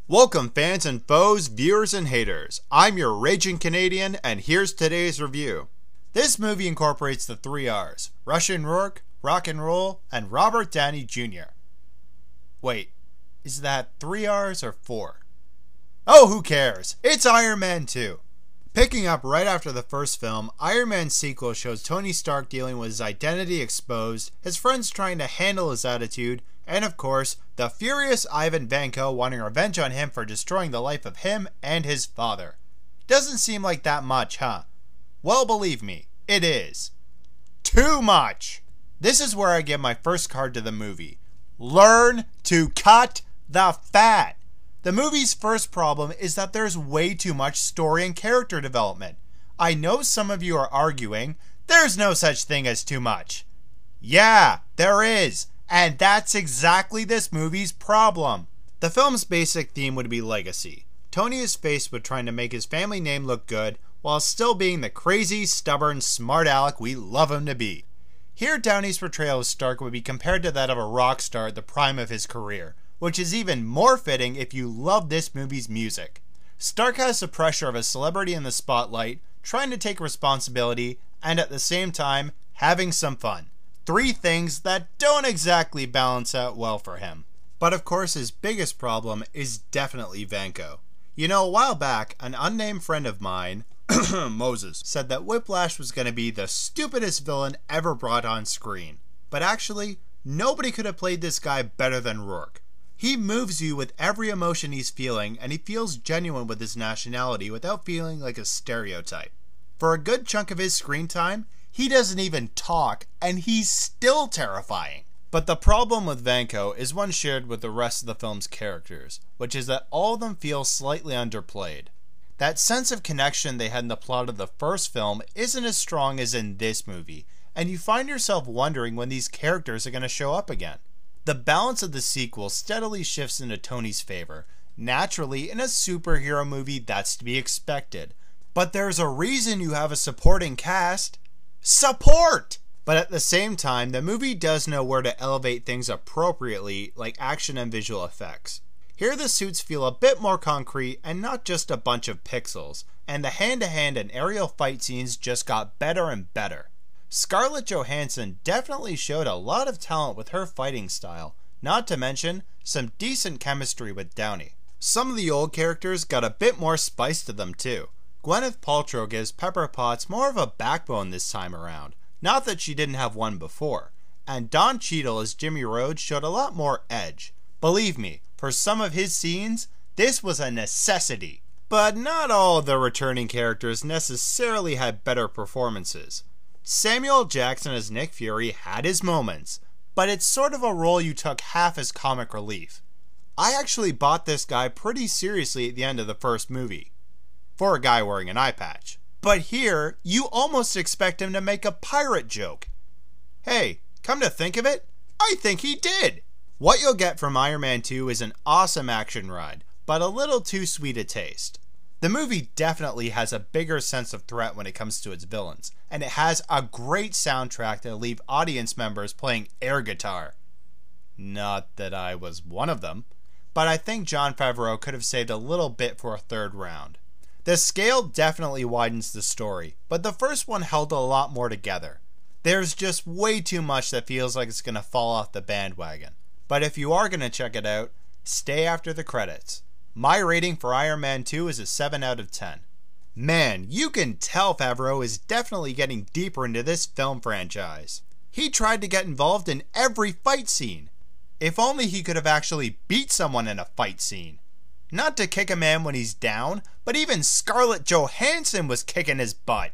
Welcome fans and foes, viewers and haters. I'm your raging Canadian and here's today's review. This movie incorporates the 3 R's, Russian Rourke, rock and roll, and Robert Downey Jr. Wait, is that 3 R's or 4? Oh, who cares? It's Iron Man 2. Picking up right after the first film, Iron Man's sequel shows Tony Stark dealing with his identity exposed, his friends trying to handle his attitude, and of course, the furious Ivan Vanko wanting revenge on him for destroying the life of him and his father. Doesn't seem like that much, huh? Well, believe me, it is. Too much! This is where I give my first card to the movie. Learn to cut the fat! The movie's first problem is that there's way too much story and character development. I know some of you are arguing, there's no such thing as too much. Yeah, there is. And that's exactly this movie's problem. The film's basic theme would be legacy. Tony is faced with trying to make his family name look good while still being the crazy, stubborn, smart aleck we love him to be. Here, Downey's portrayal of Stark would be compared to that of a rock star at the prime of his career, which is even more fitting if you love this movie's music. Stark has the pressure of a celebrity in the spotlight, trying to take responsibility, and at the same time, having some fun. 3 things that don't exactly balance out well for him. But of course his biggest problem is definitely Vanko. You know, a while back, an unnamed friend of mine, Moses, said that Whiplash was going to be the stupidest villain ever brought on screen. But actually, nobody could have played this guy better than Rourke. He moves you with every emotion he's feeling, and he feels genuine with his nationality without feeling like a stereotype. For a good chunk of his screen time, he doesn't even talk, and he's still terrifying. But the problem with Vanko is one shared with the rest of the film's characters, which is that all of them feel slightly underplayed. That sense of connection they had in the plot of the first film isn't as strong as in this movie, and you find yourself wondering when these characters are going to show up again. The balance of the sequel steadily shifts into Tony's favor. Naturally, in a superhero movie, that's to be expected. But there's a reason you have a supporting cast. Support! But at the same time, the movie does know where to elevate things appropriately, like action and visual effects. Here the suits feel a bit more concrete and not just a bunch of pixels, and the hand-to-hand and aerial fight scenes just got better and better. Scarlett Johansson definitely showed a lot of talent with her fighting style, not to mention some decent chemistry with Downey. Some of the old characters got a bit more spice to them too. Gwyneth Paltrow gives Pepper Potts more of a backbone this time around, not that she didn't have one before, and Don Cheadle as Jimmy Rhodes showed a lot more edge. Believe me, for some of his scenes, this was a necessity. But not all of the returning characters necessarily had better performances. Samuel Jackson as Nick Fury had his moments, but it's sort of a role you took half as comic relief. I actually bought this guy pretty seriously at the end of the first movie. For a guy wearing an eye patch. But here, you almost expect him to make a pirate joke. Hey, come to think of it, I think he did! What you'll get from Iron Man 2 is an awesome action ride, but a little too sweet a taste. The movie definitely has a bigger sense of threat when it comes to its villains, and it has a great soundtrack that'll leave audience members playing air guitar. Not that I was one of them, but I think Jon Favreau could have saved a little bit for a third round. The scale definitely widens the story, but the first one held a lot more together. There's just way too much that feels like it's going to fall off the bandwagon. But if you are going to check it out, stay after the credits. My rating for Iron Man 2 is a 7 out of 10. Man, you can tell Favreau is definitely getting deeper into this film franchise. He tried to get involved in every fight scene. If only he could have actually beat someone in a fight scene. Not to kick a man when he's down, but even Scarlett Johansson was kicking his butt.